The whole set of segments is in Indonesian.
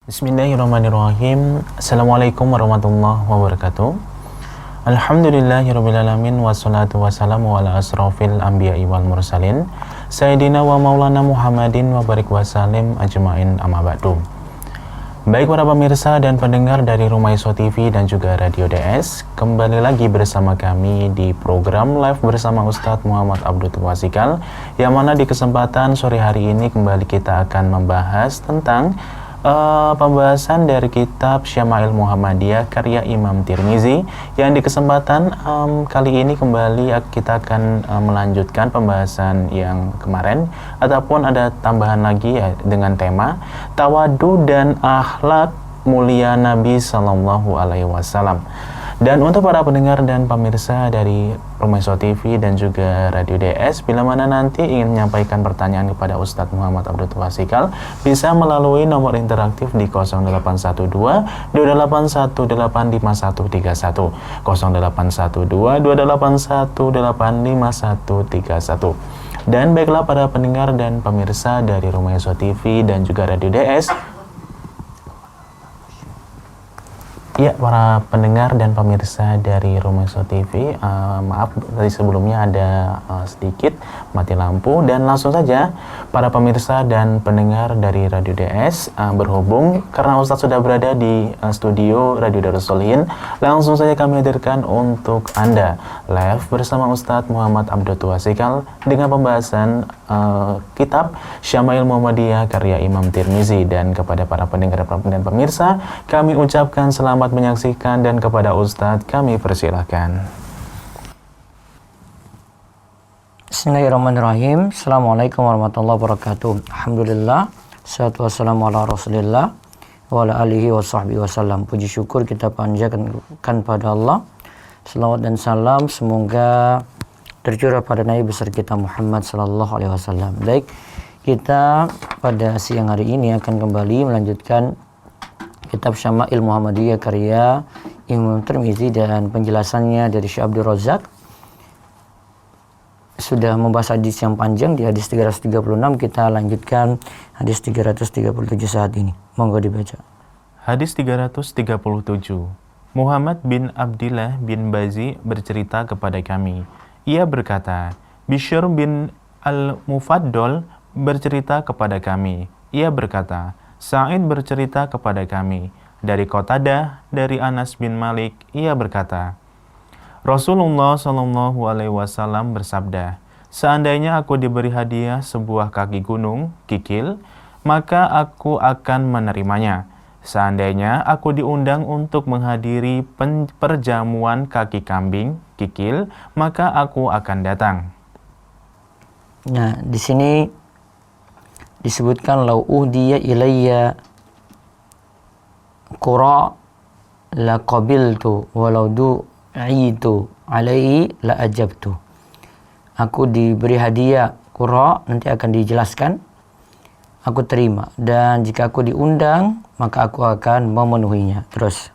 Bismillahirrahmanirrahim. Assalamualaikum warahmatullahi wabarakatuh. Alhamdulillahirrabbilalamin. Wassalatu wassalamu ala asrafil anbiya'i wal mursalin Sayyidina wa maulana Muhammadin wa barik wasalim ajma'in amma ba'du. Baik para pemirsa dan pendengar dari Rumaiso TV dan juga Radio DS, kembali lagi bersama kami di program live bersama Ustadz Muhammad Abdul Tuasikal, yang mana di kesempatan sore hari ini kembali kita akan membahas tentang pembahasan dari kitab Syama'il Muhammadiyah karya Imam Tirmizi, yang di kesempatan kali ini kembali kita akan melanjutkan pembahasan yang kemarin, ataupun ada tambahan lagi ya, dengan tema tawadu dan akhlak mulia Nabi Sallallahu Alaihi Wasallam. Dan untuk para pendengar dan pemirsa dari Rumaiso TV dan juga Radio DS, bila mana nanti ingin menyampaikan pertanyaan kepada Ustadz Muhammad Abdul Tuasikal, bisa melalui nomor interaktif di 0812 281 85131, 0812 281 85131. Dan baiklah para pendengar dan pemirsa dari Rumaiso TV dan juga Radio DS, ya, para pendengar dan pemirsa dari Rumaiso TV, maaf tadi sebelumnya ada sedikit mati lampu, dan langsung saja para pemirsa dan pendengar dari Radio DS, berhubung karena Ustadz sudah berada di studio Radio Darusolihin, langsung saja kami hadirkan untuk Anda live bersama Ustadz Muhammad Abdul Tuasikal dengan pembahasan kitab Syama'il Muhammadiyah karya Imam Tirmizi. Dan kepada para pendengar dan pemirsa, kami ucapkan selamat menyaksikan, dan kepada Ustadz kami persilahkan. Bismillahirrahmanirrahim. Assalamualaikum warahmatullahi wabarakatuh. Alhamdulillah, salatu wassalamu ala rasulillah wa ala alihi wa sahbihi wasallam. Puji syukur kita panjatkan pada Allah. Selawat dan salam semoga tercurah pada Nabi besar kita Muhammad sallallahu alaihi wasallam. Baik, kita pada siang hari ini akan kembali melanjutkan kitab Syama'il Muhammadiyah karya Imam Tirmizi, dan penjelasannya dari Syekh Abdul Razak. Sudah membahas hadis yang panjang di hadis 336, kita lanjutkan hadis 337 saat ini. Monggo dibaca. Hadis 337. Muhammad bin Abdillah bin Bazi bercerita kepada kami. Ia berkata, Bishr bin Al-Mufaddal bercerita kepada kami. Ia berkata, Sa'id bercerita kepada kami. Dari Qatadah, dari Anas bin Malik, ia berkata, Rasulullah Shallallahu Alaihi Wasallam bersabda, seandainya aku diberi hadiah sebuah kaki gunung, kikil, maka aku akan menerimanya. Seandainya aku diundang untuk menghadiri perjamuan kaki kambing, kikil, maka aku akan datang. Nah, di sini disebutkan lau uhdiya ilayya qura la qabiltu walau du'itu alaihi la ajabtu. Aku diberi hadiah qura, nanti akan dijelaskan, aku terima, dan jika aku diundang maka aku akan memenuhinya. Terus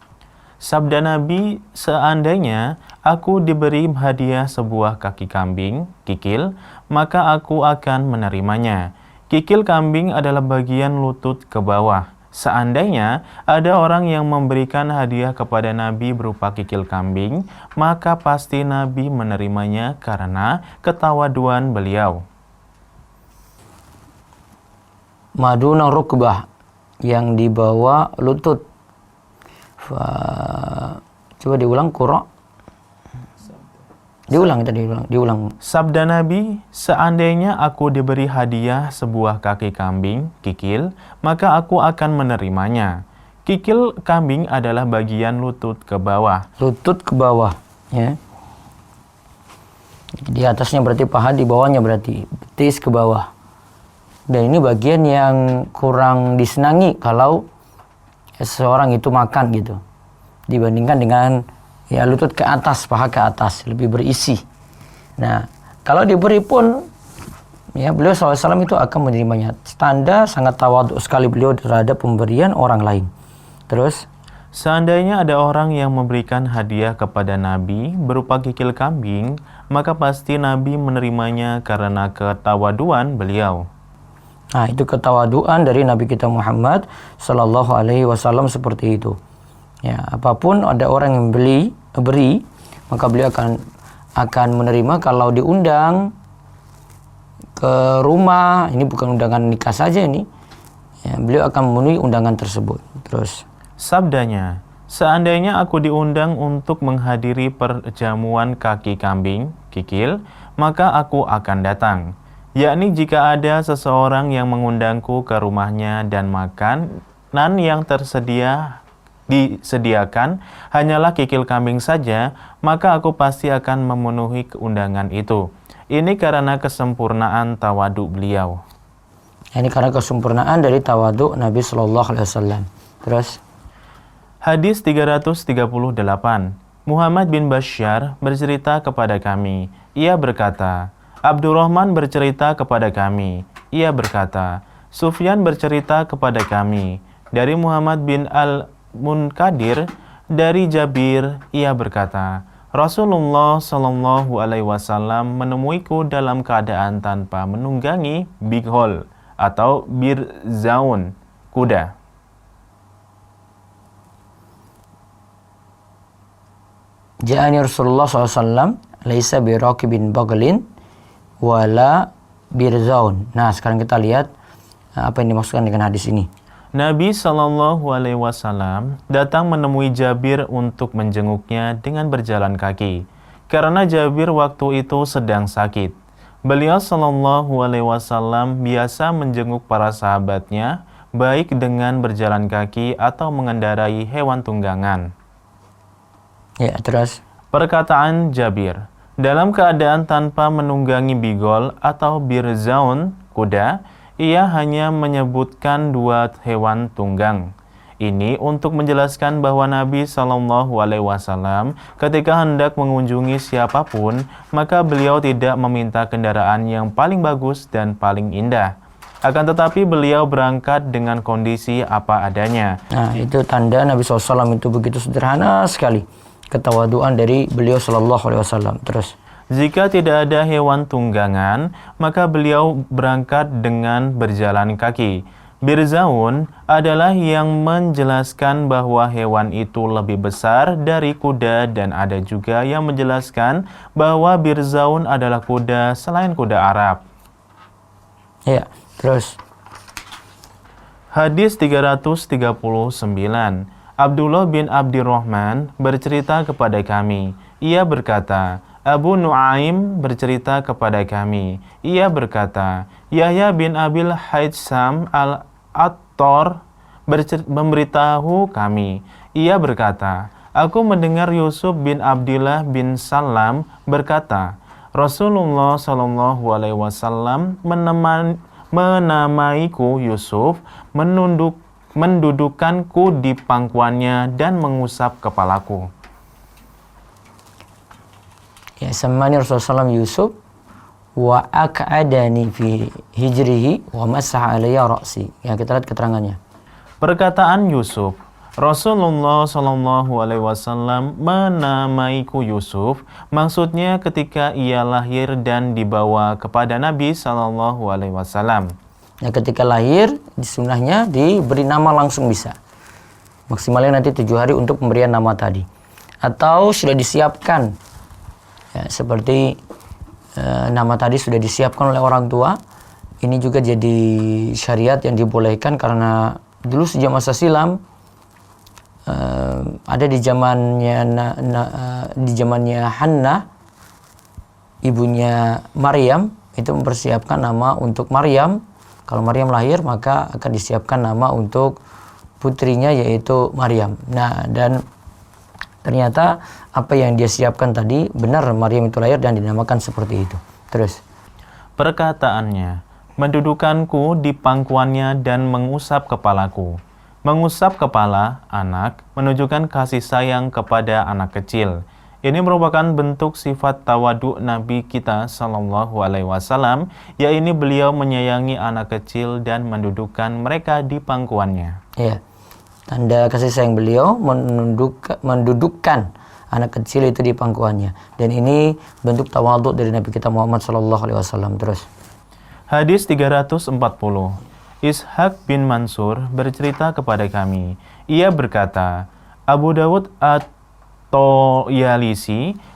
sabda Nabi, seandainya aku diberi hadiah sebuah kaki kambing, kikil, maka aku akan menerimanya. Kikil kambing adalah bagian lutut ke bawah. Seandainya ada orang yang memberikan hadiah kepada Nabi berupa kikil kambing, maka pasti Nabi menerimanya karena ketawaduan beliau. maduna rukbah, yang di bawah lutut. Coba diulang, qura. Diulang. Sabda Nabi, seandainya aku diberi hadiah sebuah kaki kambing, kikil, maka aku akan menerimanya. Kikil kambing adalah bagian lutut ke bawah. Lutut ke bawah, ya. Di atasnya berarti paha, di bawahnya berarti betis ke bawah. Dan ini bagian yang kurang disenangi kalau seseorang itu makan gitu, dibandingkan dengan ya lutut ke atas, paha ke atas, lebih berisi. Nah, kalau diberi pun, ya beliau SAW itu akan menerimanya. Tanda sangat tawadhu sekali beliau terhadap pemberian orang lain. Terus, seandainya ada orang yang memberikan hadiah kepada Nabi berupa kikil kambing, maka pasti Nabi menerimanya karena ketawaduan beliau. Nah, itu ketawaduan dari Nabi kita Muhammad sallallahu alaihi wasallam seperti itu. Ya, apapun ada orang yang beri, maka beliau akan menerima. Kalau diundang ke rumah, ini bukan undangan nikah saja ini. Ya, beliau akan memenuhi undangan tersebut. Terus Sabdanya, seandainya aku diundang untuk menghadiri perjamuan kaki kambing, kikil, maka aku akan datang. Yakni jika ada seseorang yang mengundangku ke rumahnya dan makanan yang disediakan hanyalah kikil kambing saja, maka aku pasti akan memenuhi keundangan itu. Ini karena kesempurnaan tawaduk beliau. ini karena kesempurnaan dari tawaduk Nabi sallallahu alaihi wasallam. Terus Hadis 338. Muhammad bin Bashar bercerita kepada kami. Ia berkata, Abdurrahman bercerita kepada kami. Ia berkata, Sufyan bercerita kepada kami. Dari Muhammad bin Al-Munkadir, dari Jabir, ia berkata, Rasulullah Shallallahu Alaihi Wasallam menemuiku dalam keadaan tanpa menunggangi bighol atau birzaun, kuda. Ja'ani Rasulullah SAW laisa biraqibin baglin wala birzaun. Nah, sekarang kita lihat apa yang dimaksudkan dengan hadis ini. Nabi Shallallahu Alaihi Wasallam datang menemui Jabir untuk menjenguknya dengan berjalan kaki. Karena Jabir waktu itu sedang sakit. Beliau Shallallahu Alaihi Wasallam biasa menjenguk para sahabatnya, baik dengan berjalan kaki atau mengendarai hewan tunggangan. Ya, terus Perkataan Jabir, dalam keadaan tanpa menunggangi bigol atau birzaun, kuda, ia hanya menyebutkan dua hewan tunggang. Ini untuk menjelaskan bahwa Nabi Shallallahu Alaihi Wasallam ketika hendak mengunjungi siapapun, maka beliau tidak meminta kendaraan yang paling bagus dan paling indah. Akan tetapi beliau berangkat dengan kondisi apa adanya. nah, itu tanda Nabi SAW itu begitu sederhana sekali. Ketawaduan dari beliau sallallahu alaihi wasallam. Terus Jika tidak ada hewan tunggangan, maka beliau berangkat dengan berjalan kaki. Birzaun adalah yang menjelaskan bahwa hewan itu lebih besar dari kuda dan ada juga yang menjelaskan bahwa birzaun adalah kuda selain kuda Arab. ya, terus Hadis 339. Abdullah bin Abdirrahman bercerita kepada kami. Ia berkata, Abu Nuaim bercerita kepada kami. Ia berkata, Yahya bin Abil Haytham al-Attar memberitahu kami. Ia berkata, aku mendengar Yusuf bin Abdillah bin Salam berkata, Rasulullah Shallallahu Alaihi Wasallam menamaiku Yusuf, mendudukanku di pangkuannya dan mengusap kepalaku. ya, samani Rasulullah SAW Yusuf wa ak'adani fi hijrihi wa masaha alayya ra'si. Ya, kita lihat keterangannya. Perkataan Yusuf, Rasulullah Shallallahu Alaihi Wasallam menamaiku Yusuf, maksudnya ketika ia lahir dan dibawa kepada Nabi Shallallahu Alaihi Wasallam. Ya, ketika lahir, di sunnahnya diberi nama langsung bisa. Maksimalnya nanti 7 hari untuk pemberian nama tadi. Atau sudah disiapkan. Ya, seperti nama tadi sudah disiapkan oleh orang tua. Ini juga jadi syariat yang dibolehkan karena dulu sejak masa silam ada di zamannya Hannah, ibunya Maryam, itu mempersiapkan nama untuk Maryam. Kalau Maryam lahir, maka akan disiapkan nama untuk putrinya, yaitu Maryam. Nah, dan ternyata apa yang dia siapkan tadi benar, Maryam itu lahir dan dinamakan seperti itu. Terus Perkataannya, mendudukanku di pangkuannya dan mengusap kepalaku. Mengusap kepala anak menunjukkan kasih sayang kepada anak kecil. Ini merupakan bentuk sifat tawaduk Nabi kita Shallallahu Alaihi Wasallam, yaitu beliau menyayangi anak kecil dan mendudukkan mereka di pangkuannya. ya, tanda kasih sayang beliau mendudukkan anak kecil itu di pangkuannya. Dan ini bentuk tawaduk dari Nabi kita Muhammad Sallallahu Alaihi Wasallam. Terus Hadis 340. Ishaq bin Mansur bercerita kepada kami. Ia berkata, Abu Dawud At-Toyalisi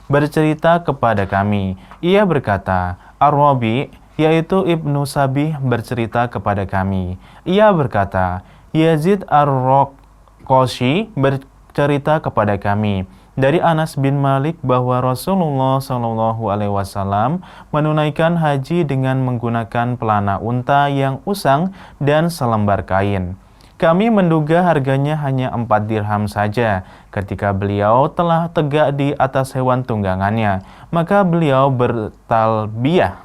bercerita kepada kami. Ia berkata, Ar-Rabi, yaitu Ibnu Sabih bercerita kepada kami. Ia berkata, Yazid Ar-Raqashi bercerita kepada kami dari Anas bin Malik bahwa Rasulullah SAW menunaikan haji dengan menggunakan pelana unta yang usang dan selembar kain. Kami menduga harganya hanya 4 dirham saja. Ketika beliau telah tegak di atas hewan tunggangannya, maka beliau bertalbiyah.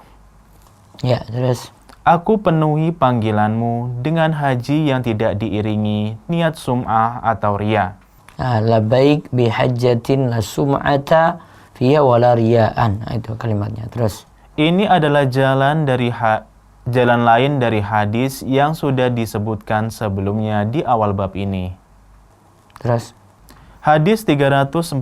Ya, terus. Aku penuhi panggilanmu dengan haji yang tidak diiringi niat sum'ah atau riya. Labaik bihajjatin la sum'ata fiha wala riya'an. Itu kalimatnya. Terus. Ini adalah jalan lain dari hadis yang sudah disebutkan sebelumnya di awal bab ini. Terus. Hadis 341.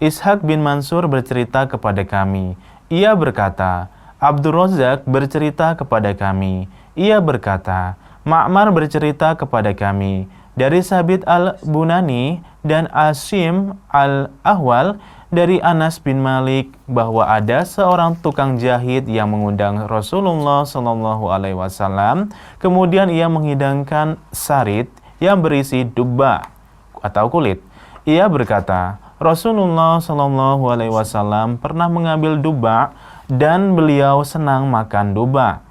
Ishaq bin Mansur bercerita kepada kami. Ia berkata, Abdul Razak bercerita kepada kami. Ia berkata, Ma'mar bercerita kepada kami dari Sabit al-Bunani dan Asim al-Ahwal dari Anas bin Malik bahwa ada seorang tukang jahit yang mengundang Rasulullah SAW. Kemudian ia menghidangkan sarit yang berisi dubba atau kulit. Ia berkata, Rasulullah SAW pernah mengambil dubba dan beliau senang makan dubba.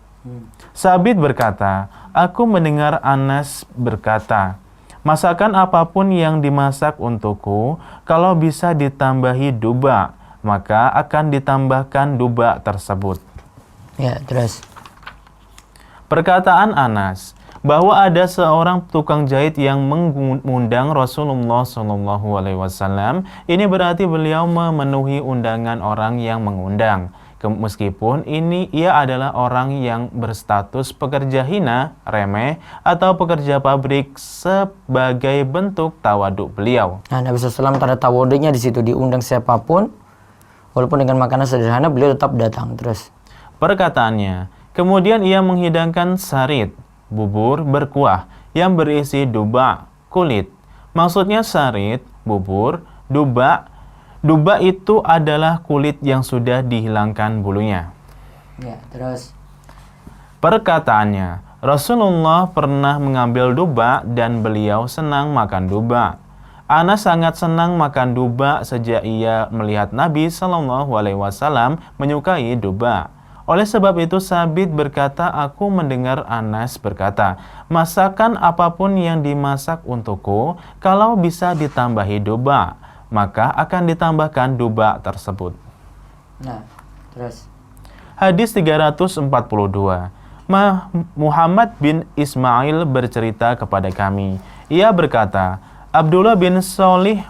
Sabit berkata, aku mendengar Anas berkata, masakan apapun yang dimasak untukku, kalau bisa ditambahi dubba, maka akan ditambahkan dubba tersebut. Ya, terus. Perkataan Anas bahwa ada seorang tukang jahit yang mengundang Rasulullah SAW, ini berarti beliau memenuhi undangan orang yang mengundang. Meskipun ia adalah orang yang berstatus pekerja hina, remeh, atau pekerja pabrik sebagai bentuk tawaduk beliau. Nah, Nabi SAW tanda tawaduknya di situ, diundang siapapun, walaupun dengan makanan sederhana, beliau tetap datang. Terus. Perkataannya, kemudian ia menghidangkan sarit, bubur berkuah, yang berisi dubba, kulit. Maksudnya sarit, bubur, dubba. Dubba itu adalah kulit yang sudah dihilangkan bulunya. Ya, terus. Perkataannya, Rasulullah pernah mengambil dubba dan beliau senang makan dubba. Anas sangat senang makan dubba sejak ia melihat Nabi SAW menyukai dubba. Oleh sebab itu Sabit berkata, aku mendengar Anas berkata, masakan apapun yang dimasak untukku, kalau bisa ditambahi dubba, maka akan ditambahkan dubba tersebut. Nah, terus. Hadis 342. Muhammad bin Ismail bercerita kepada kami. Ia berkata, Abdullah bin Sholih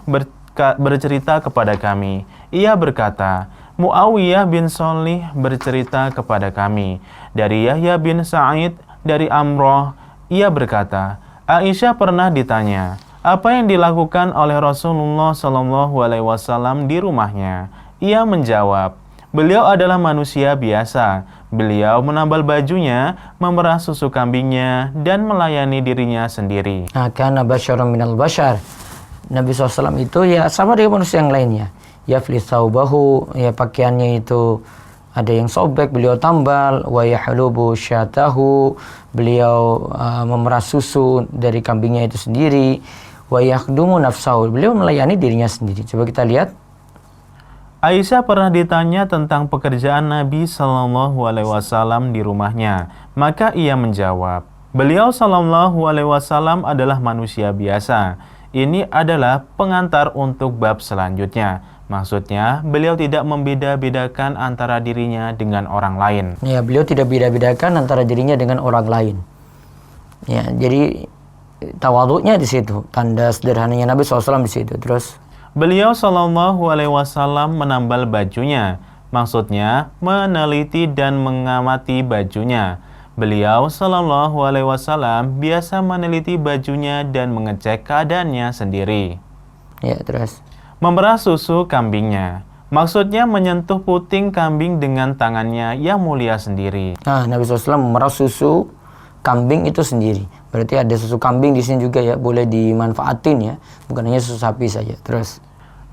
bercerita kepada kami. Ia berkata, Muawiyah bin Sholih bercerita kepada kami. Dari Yahya bin Sa'id dari Amroh, ia berkata, Aisyah pernah ditanya, apa yang dilakukan oleh Rasulullah SAW di rumahnya? Ia menjawab, beliau adalah manusia biasa. Beliau menambal bajunya, memerah susu kambingnya, dan melayani dirinya sendiri. Karena basyaran minal basyar. Nabi SAW itu ya sama dengan manusia yang lainnya. Ya flisaubahu, ya pakaiannya itu ada yang sobek, beliau tambal. Wa yahlubu syatahu, beliau memerah susu dari kambingnya itu sendiri. Wa yakhdumu nafsahu, beliau melayani dirinya sendiri. Coba kita lihat. Aisyah pernah ditanya tentang pekerjaan Nabi SAW di rumahnya. Maka ia menjawab, beliau SAW adalah manusia biasa. Ini adalah pengantar untuk bab selanjutnya. Maksudnya, beliau tidak membeda-bedakan antara dirinya dengan orang lain. Ya, beliau tidak beda-bedakan antara dirinya dengan orang lain. Ya, jadi tawaduknya di situ, tanda sederhananya Nabi SAW di situ. Terus beliau SAW menambal bajunya, maksudnya meneliti dan mengamati bajunya. Beliau SAW biasa meneliti bajunya dan mengecek keadaannya sendiri. Ya, terus. Memerah susu kambingnya, Maksudnya menyentuh puting kambing dengan tangannya yang mulia sendiri. Nah, Nabi SAW memerah susu kambing itu sendiri. Berarti ada susu kambing di sini juga ya, boleh dimanfaatin ya, bukan hanya susu sapi saja. Terus,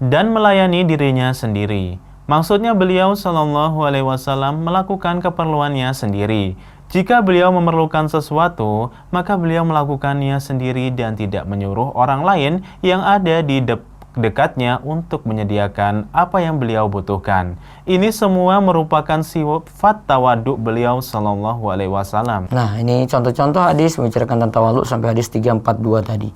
Dan melayani dirinya sendiri. Maksudnya beliau Shallallahu Alaihi Wasallam melakukan keperluannya sendiri. Jika beliau memerlukan sesuatu, maka beliau melakukannya sendiri dan tidak menyuruh orang lain yang ada di dekatnya untuk menyediakan apa yang beliau butuhkan. Ini semua merupakan sifat tawaduk beliau Shallallahu Alaihi Wasallam. nah ini contoh-contoh hadis membicarakan tentang tawadhu sampai hadis 342 tadi.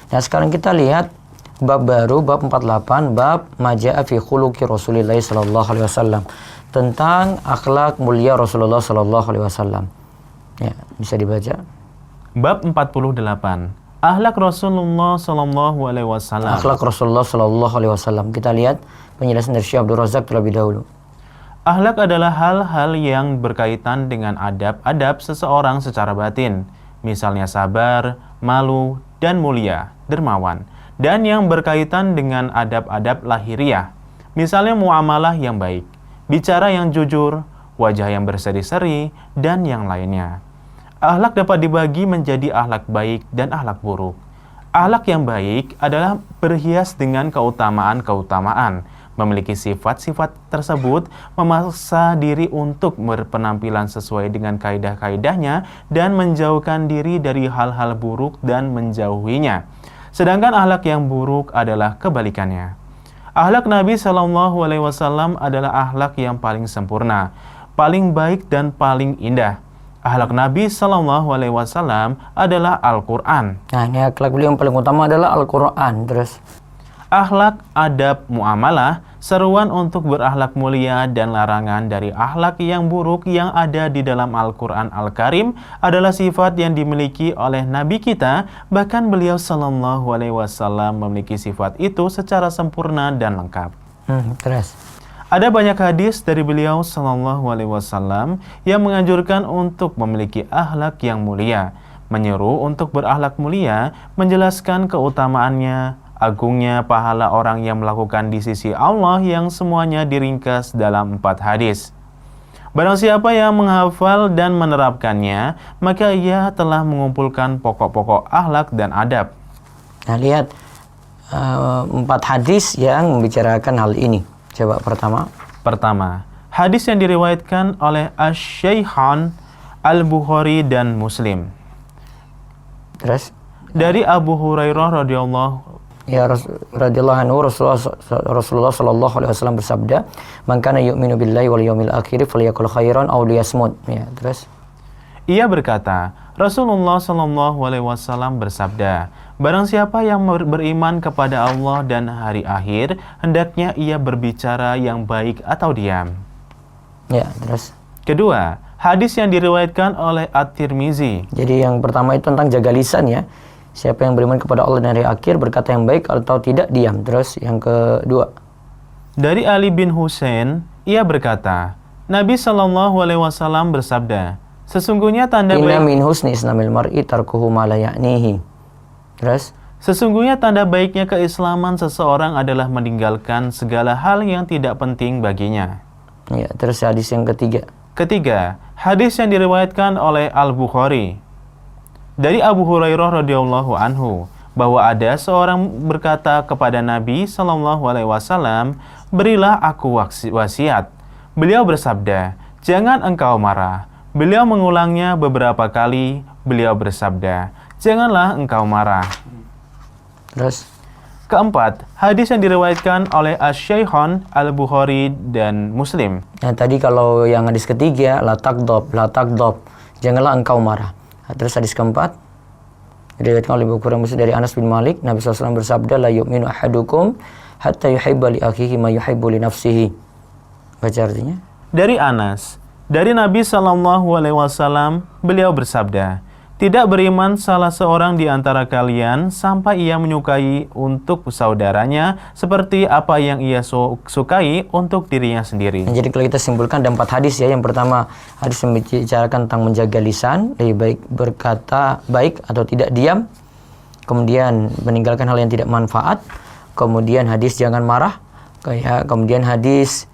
Nah, sekarang kita lihat bab baru, bab 48, bab maja'a fi khuluqi Rasulillah sallallahu alaihi wasallam, tentang akhlak mulia Rasulullah sallallahu alaihi wasallam. Ya, bisa dibaca. Bab 48. Akhlak Rasulullah Sallallahu Alaihi Wasallam. Akhlak Rasulullah sallallahu alaihi wasallam. Kita lihat penjelasan dari Syekh Abdul Razak terlebih dahulu. Akhlak adalah hal-hal yang berkaitan dengan adab-adab seseorang secara batin, misalnya sabar, malu, dan mulia, dermawan, dan yang berkaitan dengan adab-adab lahiriah, misalnya muamalah yang baik, bicara yang jujur, wajah yang berseri-seri, dan yang lainnya. Akhlak dapat dibagi menjadi akhlak baik dan akhlak buruk. Akhlak yang baik adalah berhias dengan keutamaan-keutamaan, memiliki sifat-sifat tersebut, memaksa diri untuk berpenampilan sesuai dengan kaidah-kaidahnya, dan menjauhkan diri dari hal-hal buruk dan menjauhinya. Sedangkan akhlak yang buruk adalah kebalikannya. Akhlak Nabi Shallallahu Alaihi Wasallam adalah akhlak yang paling sempurna, paling baik dan paling indah. Akhlak Nabi Shallallahu Alaihi Wasallam adalah Al-Quran. Nah, ini akhlak beliau yang paling utama adalah Al-Quran. Terus, Akhlak, adab, muamalah, seruan untuk berakhlak mulia dan larangan dari akhlak yang buruk yang ada di dalam Al-Quran Al-Karim adalah sifat yang dimiliki oleh Nabi kita. Bahkan beliau Shallallahu Alaihi Wasallam memiliki sifat itu secara sempurna dan lengkap. terus. Ada banyak hadis dari beliau Shallallahu Alaihi Wasallam yang menganjurkan untuk memiliki akhlak yang mulia, menyeru untuk berakhlak mulia, menjelaskan keutamaannya, agungnya pahala orang yang melakukan di sisi Allah yang semuanya diringkas dalam 4 hadis. Barang siapa yang menghafal dan menerapkannya, maka ia telah mengumpulkan pokok-pokok akhlak dan adab. Nah, lihat 4 hadis yang membicarakan hal ini. Coba Pertama, hadis yang diriwayatkan oleh Asy-Syaikhan Al-Bukhari dan Muslim. Terus, Dari Abu Hurairah radhiyallahu radhiyallahu anhu, Rasulullah sallallahu alaihi wasallam bersabda, "Man kana yu'minu billahi wal yawmil akhir falyakul khairan aw liyasmut." Ya, terus. Ia berkata, Rasulullah Shallallahu Alaihi Wasallam bersabda, barang siapa yang beriman kepada Allah dan hari akhir, hendaknya ia berbicara yang baik atau diam. Ya, terus. Kedua, hadis yang diriwayatkan oleh At-Tirmizi. Jadi yang pertama itu tentang jaga lisan ya. Siapa yang beriman kepada Allah dan hari akhir berkata yang baik atau tidak diam. Terus yang kedua. Dari Ali bin Husain, ia berkata, Nabi Shallallahu Alaihi Wasallam bersabda, sesungguhnya tanda Inna baik min husni islamil mar'i tarkuhu ma la ya'nihi. Terus, sesungguhnya tanda baiknya keislaman seseorang adalah meninggalkan segala hal yang tidak penting baginya. ya, terus hadis yang ketiga. Ketiga, hadis yang diriwayatkan oleh Al-Bukhari. Dari Abu Hurairah radhiyallahu anhu, bahwa ada seorang berkata kepada Nabi Shallallahu Alaihi Wasallam, berilah aku wasiat. Beliau bersabda, jangan engkau marah. Beliau mengulangnya beberapa kali. Beliau bersabda, janganlah engkau marah. Terus, Keempat, hadis yang diriwayatkan oleh Asy-Syaikhan Al-Bukhari dan Muslim. nah tadi kalau yang hadis ketiga, la taqdab, janganlah engkau marah. Nah, terus hadis keempat, diriwayatkan oleh Bukhari Muslim dari Anas bin Malik, Nabi SAW bersabda, la yu'minu ahadukum hatta yuhibba li akhihi ma yuhibbu li nafsihi. Baca artinya. Dari Anas, dari Nabi Shallallahu Alaihi Wasallam, beliau bersabda, tidak beriman salah seorang di antara kalian sampai ia menyukai untuk saudaranya seperti apa yang ia sukai untuk dirinya sendiri. Nah, jadi kalau kita simpulkan ada 4 hadis ya. Yang pertama, hadis yang membicarakan tentang menjaga lisan, lebih baik berkata baik atau tidak diam. Kemudian meninggalkan hal yang tidak manfaat. Kemudian hadis jangan marah. Kayak kemudian hadis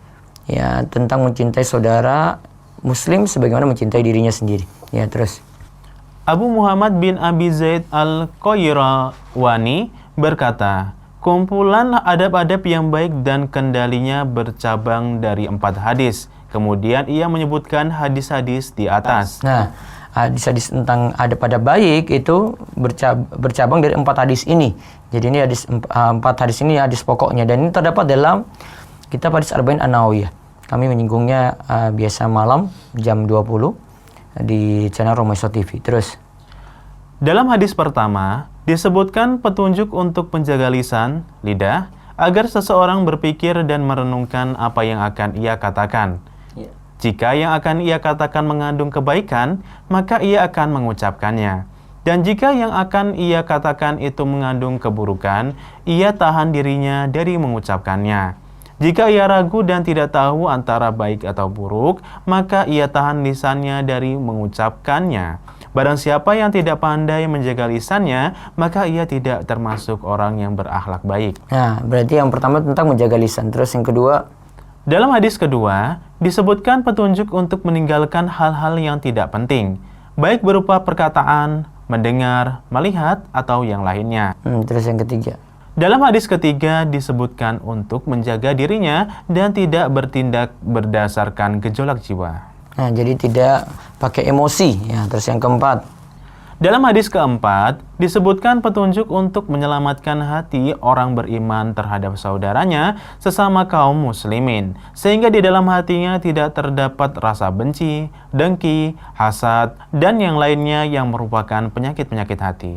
ya tentang mencintai saudara muslim sebagaimana mencintai dirinya sendiri. Ya, terus. Abu Muhammad bin Abi Zaid Al-Qayrawani berkata, kumpulan adab-adab yang baik dan kendalinya bercabang dari 4 hadis. Kemudian ia menyebutkan hadis-hadis di atas. Nah, hadis-hadis tentang adab-adab baik itu bercabang dari 4 hadis ini. Jadi ini hadis 4 hadis ini hadis pokoknya, dan ini terdapat dalam kitab hadis Arba'in An-Nawawiyah. Kami menyinggungnya biasa malam jam 20 di channel Romeso TV. Terus. Dalam hadis pertama, disebutkan petunjuk untuk menjaga lisan, lidah, agar seseorang berpikir dan merenungkan apa yang akan ia katakan. Jika yang akan ia katakan mengandung kebaikan, maka ia akan mengucapkannya. Dan jika yang akan ia katakan itu mengandung keburukan, ia tahan dirinya dari mengucapkannya. Jika ia ragu dan tidak tahu antara baik atau buruk, maka ia tahan lisannya dari mengucapkannya. Barang siapa yang tidak pandai menjaga lisannya, maka ia tidak termasuk orang yang berakhlak baik. Nah, berarti yang pertama tentang menjaga lisan. Terus yang kedua, dalam hadis kedua, disebutkan petunjuk untuk meninggalkan hal-hal yang tidak penting, baik berupa perkataan, mendengar, melihat, atau yang lainnya. Terus yang ketiga. Dalam hadis ketiga disebutkan untuk menjaga dirinya dan tidak bertindak berdasarkan gejolak jiwa. Nah, jadi tidak pakai emosi. Ya, terus yang keempat. Dalam hadis keempat disebutkan petunjuk untuk menyelamatkan hati orang beriman terhadap saudaranya sesama kaum muslimin, sehingga di dalam hatinya tidak terdapat rasa benci, dengki, hasad, dan yang lainnya yang merupakan penyakit-penyakit hati.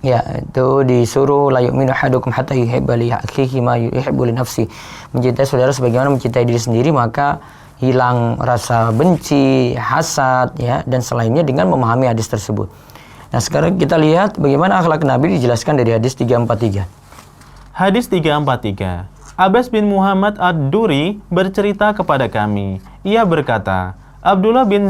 Ya, itu disuruh la yu'minu ahadukum hatta yuhibba li akhihi ma yuhibbu li nafsi. Mencintai saudara sebagaimana mencintai diri sendiri, maka hilang rasa benci, hasad, ya, dan selainnya dengan memahami hadis tersebut. Nah, sekarang kita lihat bagaimana akhlak Nabi dijelaskan dari hadis 343. Hadis 343. Abbas bin Muhammad Ad-Duri bercerita kepada kami. Ia berkata, Abdullah bin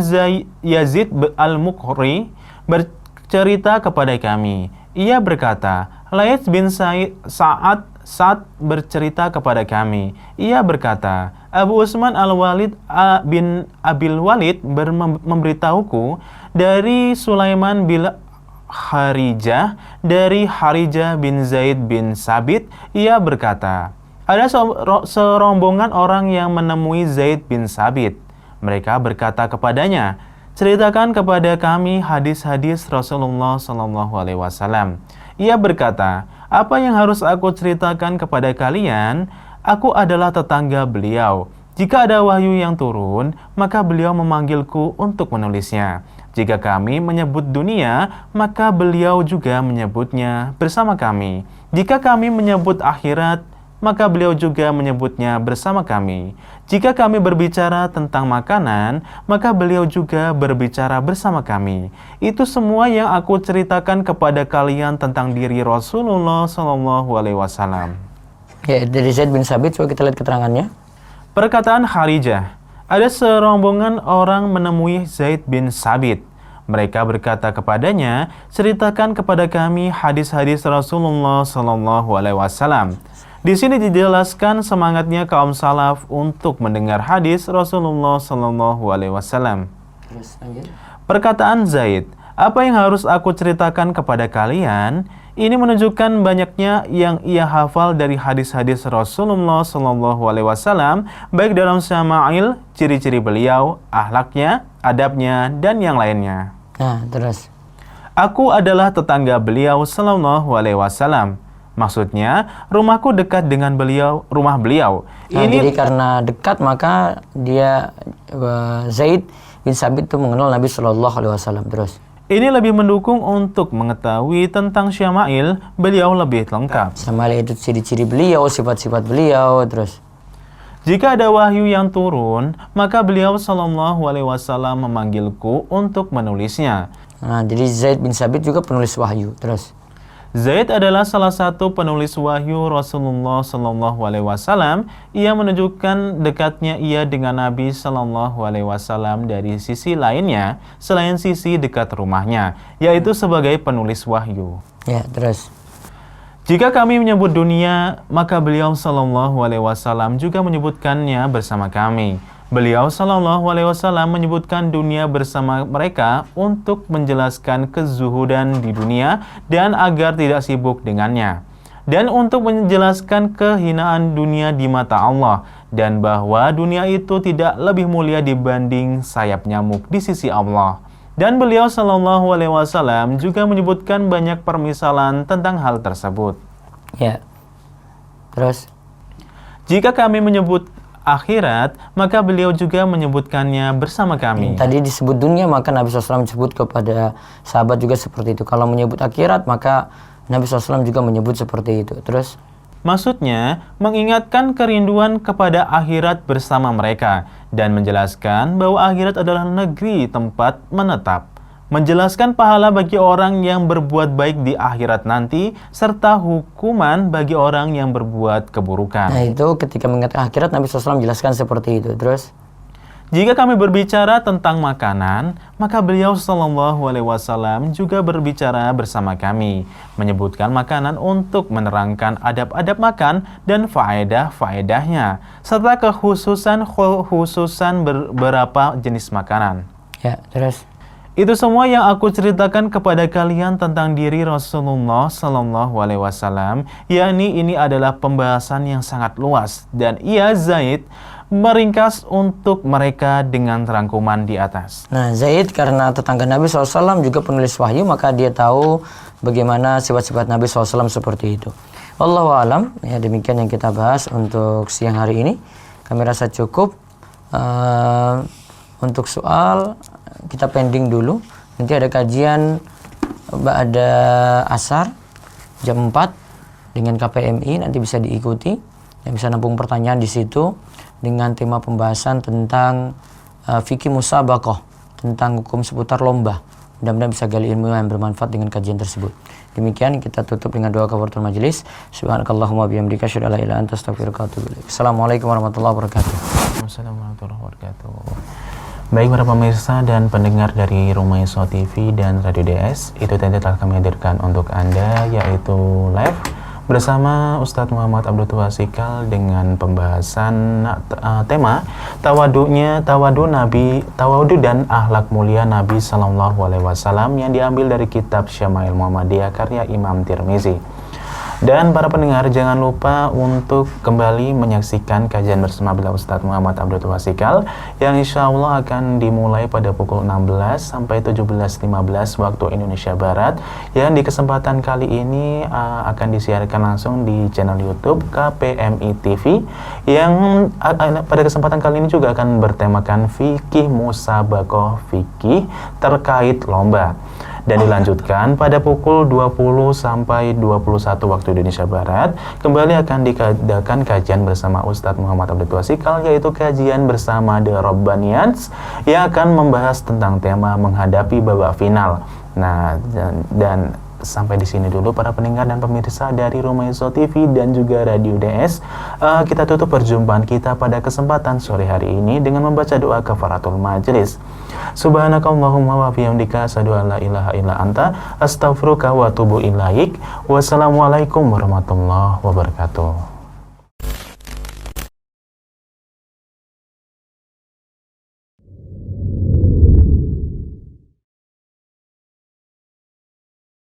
Yazid Al-Muqri bercerita kepada kami. Ia berkata, Laits bin Sa'ad bercerita kepada kami. Ia berkata, Abu Usman Al-Walid bin Abil Walid memberitahuku dari Sulaiman bin Harijah, dari Harijah bin Zaid bin Sabit. Ia berkata, ada serombongan orang yang menemui Zaid bin Sabit. Mereka berkata kepadanya, ceritakan kepada kami hadis-hadis Rasulullah SAW. Ia berkata, apa yang harus aku ceritakan kepada kalian? Aku adalah tetangga beliau. Jika ada wahyu yang turun, maka beliau memanggilku untuk menulisnya. Jika kami menyebut dunia, maka beliau juga menyebutnya bersama kami. Jika kami menyebut akhirat, maka beliau juga menyebutnya bersama kami. Jika kami berbicara tentang makanan, maka beliau juga berbicara bersama kami. Itu semua yang aku ceritakan kepada kalian tentang diri Rasulullah SAW. Ya, dari Zaid bin Sabit, coba kita lihat keterangannya. Perkataan Harijah, ada serombongan orang menemui Zaid bin Sabit. Mereka berkata kepadanya, ceritakan kepada kami hadis-hadis Rasulullah SAW. Di sini dijelaskan semangatnya kaum salaf untuk mendengar hadis Rasulullah SAW. Perkataan Zaid, apa yang harus aku ceritakan kepada kalian? Ini menunjukkan banyaknya yang ia hafal dari hadis-hadis Rasulullah SAW, baik dalam syama'il, ciri-ciri beliau, akhlaknya, adabnya, dan yang lainnya. Nah, terus. Aku adalah tetangga beliau SAW. Maksudnya, rumahku dekat dengan rumah beliau. Nah, jadi karena dekat maka dia Zaid bin Sabit itu mengenal Nabi SAW. Terus. Ini lebih mendukung untuk mengetahui tentang syama'il beliau lebih lengkap. Syama'il itu ciri-ciri beliau, sifat-sifat beliau. Terus. Jika ada wahyu yang turun, maka beliau SAW memanggilku untuk menulisnya. Nah, jadi Zaid bin Sabit juga penulis wahyu. Terus. Zaid adalah salah satu penulis wahyu Rasulullah SAW. Ia menunjukkan dekatnya ia dengan Nabi SAW dari sisi lainnya selain sisi dekat rumahnya, yaitu sebagai penulis wahyu. Ya, terus. Jika kami menyebut dunia, maka beliau Shallallahu Alaihi Wasallam juga menyebutkannya bersama kami. Beliau Shallallahu Alaihi Wasallam menyebutkan dunia bersama mereka untuk menjelaskan kezuhudan di dunia dan agar tidak sibuk dengannya, dan untuk menjelaskan kehinaan dunia di mata Allah, dan bahwa dunia itu tidak lebih mulia dibanding sayap nyamuk di sisi Allah. Dan beliau Shallallahu Alaihi Wasallam juga menyebutkan banyak permisalan tentang hal tersebut. Ya. Terus? Jika kami menyebut akhirat, maka beliau juga menyebutkannya bersama kami. Tadi disebut dunia, maka Nabi SAW menyebut kepada sahabat juga seperti itu. Kalau menyebut akhirat, maka Nabi SAW juga menyebut seperti itu. Terus? Maksudnya, mengingatkan kerinduan kepada akhirat bersama mereka dan menjelaskan bahwa akhirat adalah negeri tempat menetap. Menjelaskan pahala bagi orang yang berbuat baik di akhirat nanti, serta hukuman bagi orang yang berbuat keburukan. Nah itu ketika mengingatkan akhirat, Nabi SAW menjelaskan seperti itu. Terus? Jika kami berbicara tentang makanan, maka beliau Shallallahu Alaihi Wasallam juga berbicara bersama kami, menyebutkan makanan untuk menerangkan adab-adab makan dan faedah-faedahnya, serta khususan beberapa jenis makanan. Ya, terus? Itu semua yang aku ceritakan kepada kalian tentang diri Rasulullah Shallallahu Alaihi Wasallam, yakni ini adalah pembahasan yang sangat luas, dan ia Zaid meringkas untuk mereka dengan rangkuman di atas. Nah, Zaid karena tetangga Nabi SAW juga penulis wahyu, maka dia tahu bagaimana sifat-sifat Nabi SAW seperti itu. Wallahu a'lam. Ya, demikian yang kita bahas untuk siang hari ini. Kami rasa cukup. Untuk soal kita pending dulu. Nanti ada kajian ada asar jam 4 dengan KPMI, nanti bisa diikuti. Yang bisa nampung pertanyaan di situ dengan tema pembahasan tentang fikih musabaqah, tentang hukum seputar lomba. Mudah-mudahan bisa gali ilmu yang bermanfaat dengan kajian tersebut. Demikian kita tutup dengan doa kafaratul majelis. Subhanakallahumma bihamdika asyhadu an la ilaha illa anta astaghfiruka wa atubu ilaik. Assalamualaikum warahmatullahi wabarakatuh. Waalaikumsalam warahmatullahi wabarakatuh. Baik para pemirsa dan pendengar dari Rumah Iso TV dan Radio DS, itu tadi telah kami hadirkan untuk Anda, yaitu live bersama Ustadz Muhammad Abdul Tuasikal dengan pembahasan tema tawadu dan akhlak mulia Nabi Sallallahu Alaihi Wasallam yang diambil dari kitab Syama'il Muhammadiyah karya Imam Tirmizi. Dan para pendengar, jangan lupa untuk kembali menyaksikan kajian bersama beliau Ustadz Muhammad Abdul Tuasikal yang insya Allah akan dimulai pada pukul 16 sampai 17.15 waktu Indonesia Barat, yang di kesempatan kali ini akan disiarkan langsung di channel YouTube KPMI TV, yang pada kesempatan kali ini juga akan bertemakan fikih musabaqah, fikih terkait lomba, dan dilanjutkan pada pukul 20 sampai 21 waktu Indonesia Barat. Kembali akan diadakan kajian bersama Ustadz Muhammad Abdul Tuasikal, yaitu kajian bersama The Robbaniyans yang akan membahas tentang tema menghadapi babak final. Nah, dan sampai di sini dulu para pendengar dan pemirsa dari Rumah Iso TV dan juga Radio DS. Kita tutup perjumpaan kita pada kesempatan sore hari ini dengan membaca doa kafaratul majelis. Subhanakallahumma wa bihamdika asyhadu an la ilaha illa anta astaghfiruka wa atubu ilaik. Wassalamualaikum warahmatullahi wabarakatuh.